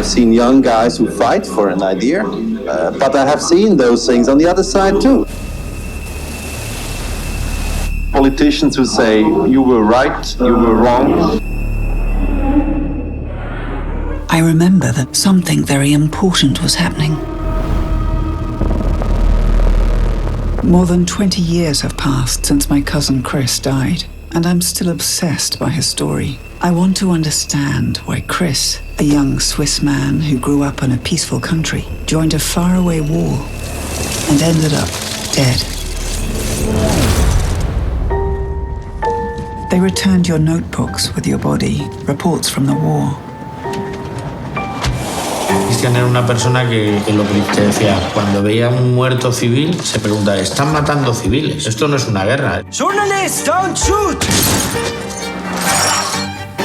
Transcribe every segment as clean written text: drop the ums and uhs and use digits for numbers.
I've seen young guys who fight for an idea, but I have seen those things on the other side too. Politicians who say, you were right, you were wrong. I remember that something very important was happening. More than 20 years have passed since my cousin Chris died, and I'm still obsessed by his story. I want to understand why Chris, a young Swiss man who grew up in a peaceful country, joined a faraway war and ended up dead. They returned your notebooks with your body, reports from the war. Cristian era una persona que lo que te decía, cuando veía un muerto civil, se preguntaba, ¿están matando civiles? Esto no es una guerra. Journalist, don't shoot!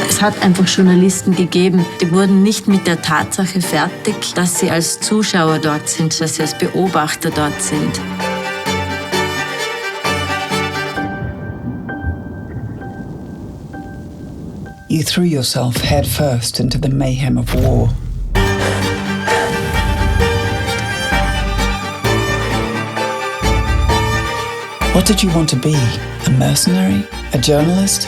Es hat einfach Journalisten gegeben, die wurden nicht mit der Tatsache fertig, dass sie als Zuschauer dort sind, dass sie als Beobachter dort sind. You threw yourself headfirst into the mayhem of war. What did you want to be? A mercenary? A journalist?